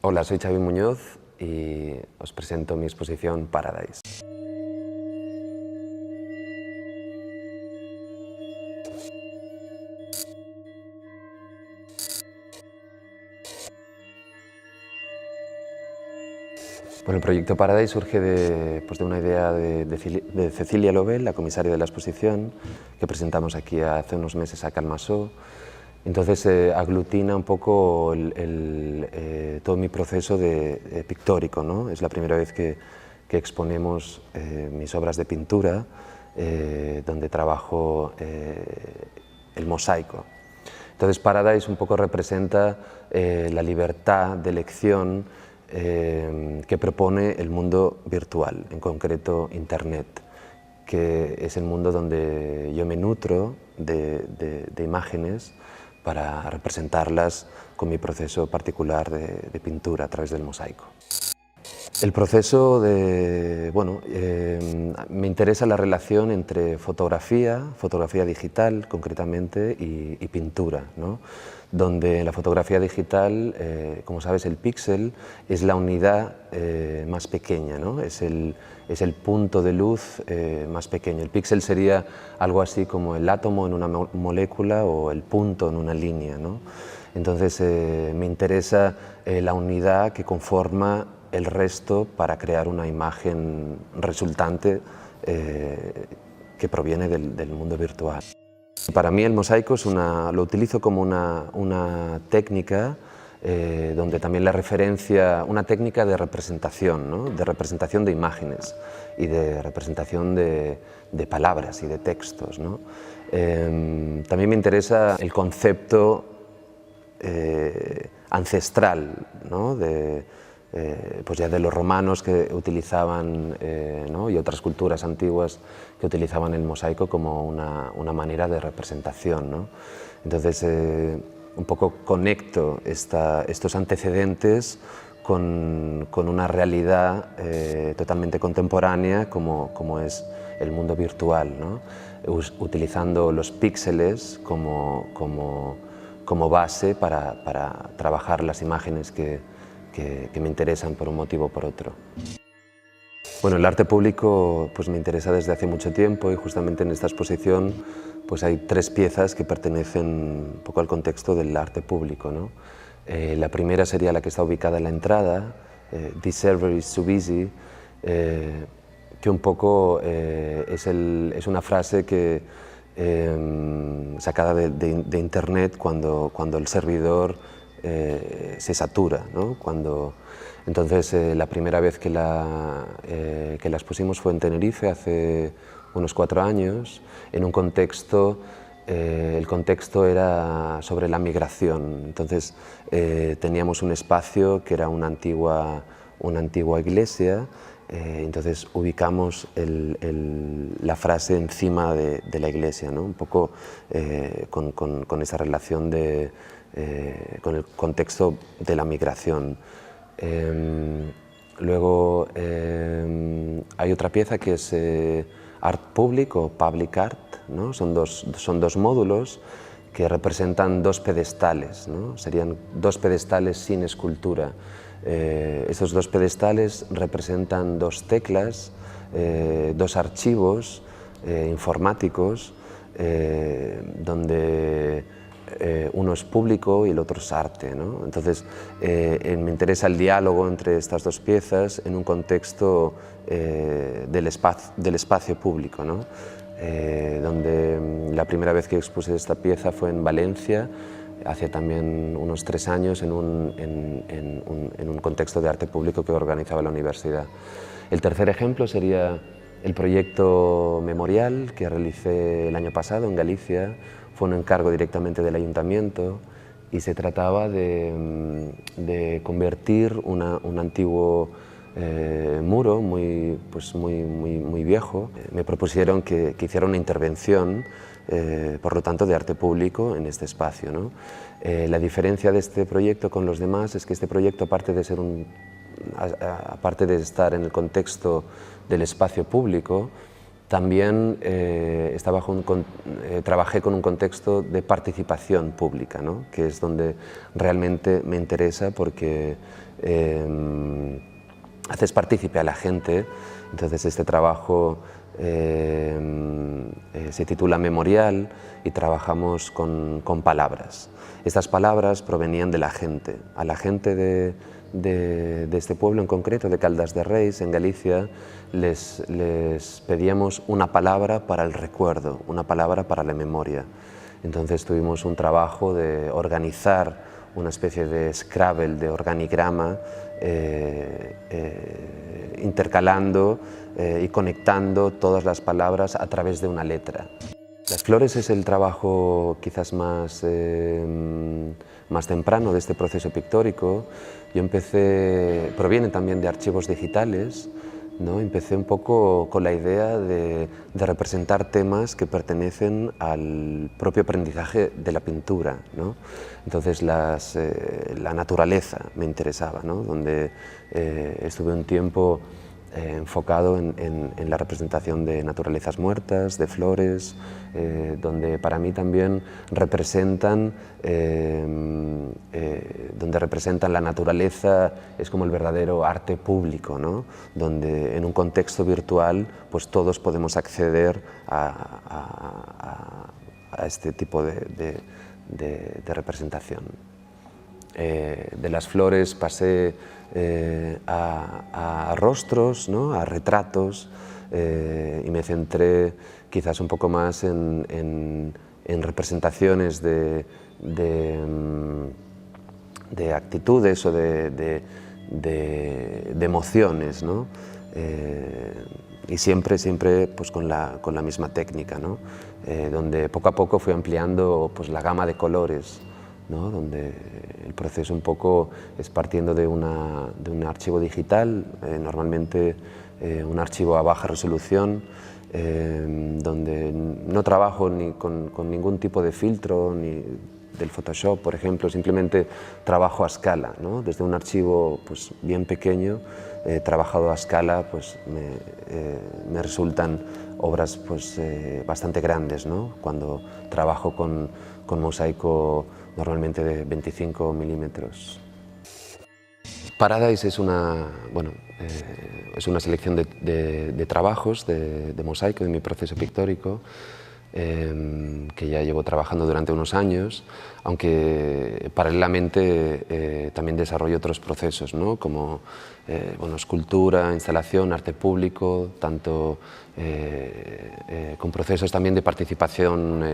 Hola, soy Xavi Muñoz y os presento mi exposición Paradise. Bueno, el proyecto Paradise surge de una idea de Cecilia Lobel, la comisaria de la exposición, que presentamos aquí hace unos meses a Calmasó. Entonces aglutina un poco todo mi proceso pictórico, ¿no? Es la primera vez que exponemos mis obras de pintura, donde trabajo el mosaico. Entonces Paradise un poco representa la libertad de elección que propone el mundo virtual, en concreto Internet, que es el mundo donde yo me nutro de imágenes para representarlas con mi proceso particular de pintura a través del mosaico. El proceso me interesa la relación entre fotografía digital concretamente, y pintura, ¿no? Donde en la fotografía digital, como sabes, el píxel es la unidad más pequeña, ¿no? Es el punto de luz más pequeño. El píxel sería algo así como el átomo en una molécula o el punto en una línea, ¿no? Entonces me interesa la unidad que conforma el resto para crear una imagen resultante que proviene del mundo virtual. Para mí el mosaico lo utilizo como una técnica donde también la referencia, una técnica de representación, ¿no? De representación de imágenes y de representación de palabras y de textos, ¿no? También me interesa el concepto ancestral, ¿no? Pues ya de los romanos que utilizaban, ¿no? Y otras culturas antiguas que utilizaban el mosaico como una manera de representación, ¿no? Entonces un poco conecto estos antecedentes con una realidad totalmente contemporánea como es el mundo virtual, ¿no? Utilizando los píxeles como base para trabajar las imágenes que me interesan por un motivo o por otro. Bueno, el arte público pues me interesa desde hace mucho tiempo y justamente en esta exposición pues hay tres piezas que pertenecen un poco al contexto del arte público, ¿no? La primera sería la que está ubicada en la entrada, "This server is too busy", que un poco es una frase que sacada de internet cuando el servidor se satura, ¿no? Entonces la primera vez que la expusimos fue en Tenerife hace unos 4 años, en un contexto, el contexto era sobre la migración. Entonces teníamos un espacio que era una antigua iglesia. Entonces ubicamos la frase encima de la iglesia, ¿no? Un poco con esa relación con el contexto de la migración. Luego hay otra pieza que es Art Public o Public Art, ¿no? Son dos módulos que representan dos pedestales, ¿no? Serían dos pedestales sin escultura. Estos dos pedestales representan dos teclas, dos archivos informáticos, donde uno es público y el otro es arte, ¿no? Entonces me interesa el diálogo entre estas dos piezas en un contexto del espacio público, ¿no? Donde la primera vez que expuse esta pieza fue en Valencia, hace también unos 3 años, en un contexto de arte público que organizaba la universidad. El tercer ejemplo sería el proyecto Memorial que realicé el año pasado en Galicia. Fue un encargo directamente del ayuntamiento y se trataba de convertir un antiguo muro muy viejo. Me propusieron que hiciera una intervención, por lo tanto, de arte público en este espacio, ¿no? La diferencia de este proyecto con los demás es que este proyecto, aparte de estar en el contexto del espacio público, también trabajé con un contexto de participación pública, ¿no? Que es donde realmente me interesa, porque haces partícipe a la gente. Entonces este trabajo se titula Memorial y trabajamos con palabras. Estas palabras provenían de la gente. A la gente de este pueblo en concreto, de Caldas de Reis, en Galicia, les pedíamos una palabra para el recuerdo, una palabra para la memoria. Entonces tuvimos un trabajo de organizar una especie de Scrabble, de organigrama, intercalando y conectando todas las palabras a través de una letra. Las flores es el trabajo quizás más temprano de este proceso pictórico. Yo proviene también de archivos digitales, ¿no? Empecé un poco con la idea de representar temas que pertenecen al propio aprendizaje de la pintura, ¿no? Entonces la naturaleza me interesaba, ¿no? Donde estuve un tiempo enfocado en la representación de naturalezas muertas, de flores, donde para mí también representan la naturaleza, es como el verdadero arte público, ¿no? Donde en un contexto virtual pues todos podemos acceder a este tipo de representación. De las flores pasé a rostros, ¿no? A retratos, y me centré quizás un poco más en representaciones de actitudes o de emociones, ¿no? Y siempre pues con la misma técnica, ¿no? Donde poco a poco fui ampliando pues la gama de colores, ¿no? Donde el proceso un poco es partiendo de un archivo digital, normalmente un archivo a baja resolución, donde no trabajo ni con ningún tipo de filtro, ni del Photoshop, por ejemplo, simplemente trabajo a escala, ¿no? Desde un archivo pues, bien pequeño, trabajado a escala, pues, me resultan obras pues, bastante grandes, ¿no? Cuando trabajo con mosaico normalmente de 25 milímetros. Paradise es una selección de trabajos de mosaico de mi proceso pictórico, que ya llevo trabajando durante unos años, aunque paralelamente también desarrollo otros procesos, ¿no? Como escultura, instalación, arte público, tanto con procesos también de participación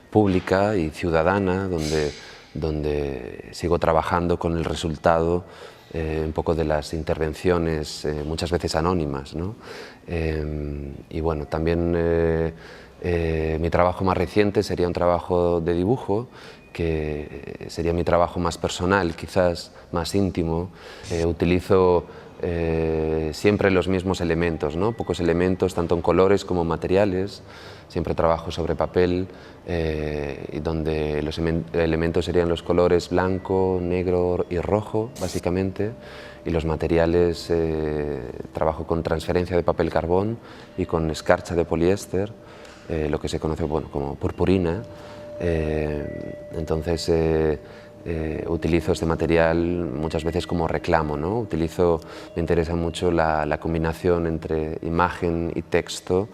pública y ciudadana, donde sigo trabajando con el resultado un poco de las intervenciones, muchas veces anónimas, ¿no? Y bueno, también mi trabajo más reciente sería un trabajo de dibujo, que sería mi trabajo más personal, quizás más íntimo. Utilizo siempre los mismos elementos, ¿no? Pocos elementos, tanto en colores como en materiales. Siempre trabajo sobre papel, y donde los elementos serían los colores blanco, negro y rojo, básicamente, y los materiales trabajo con transferencia de papel carbón y con escarcha de poliéster, lo que se conoce como purpurina. Entonces utilizo este material muchas veces como reclamo, ¿no? Me interesa mucho la combinación entre imagen y texto,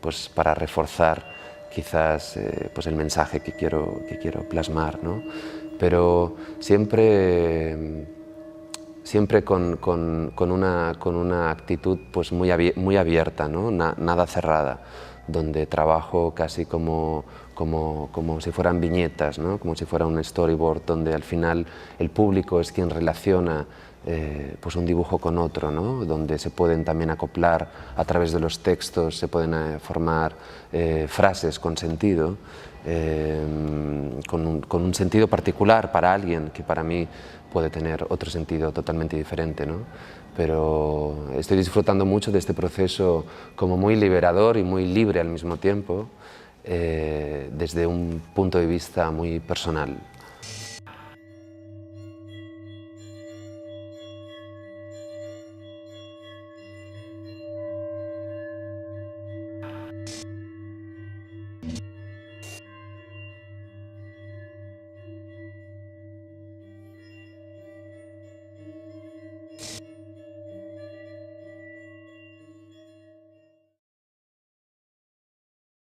pues para reforzar quizás pues el mensaje que quiero plasmar, ¿no? Pero siempre con una actitud pues muy abierta, ¿no? Nada cerrada, donde trabajo casi como si fueran viñetas, ¿no? Como si fuera un storyboard, donde al final el público es quien relaciona pues un dibujo con otro, ¿no? Donde se pueden también acoplar a través de los textos, se pueden formar frases con sentido, con un sentido particular para alguien, que para mí puede tener otro sentido totalmente diferente, ¿no? Pero estoy disfrutando mucho de este proceso como muy liberador y muy libre al mismo tiempo, desde un punto de vista muy personal.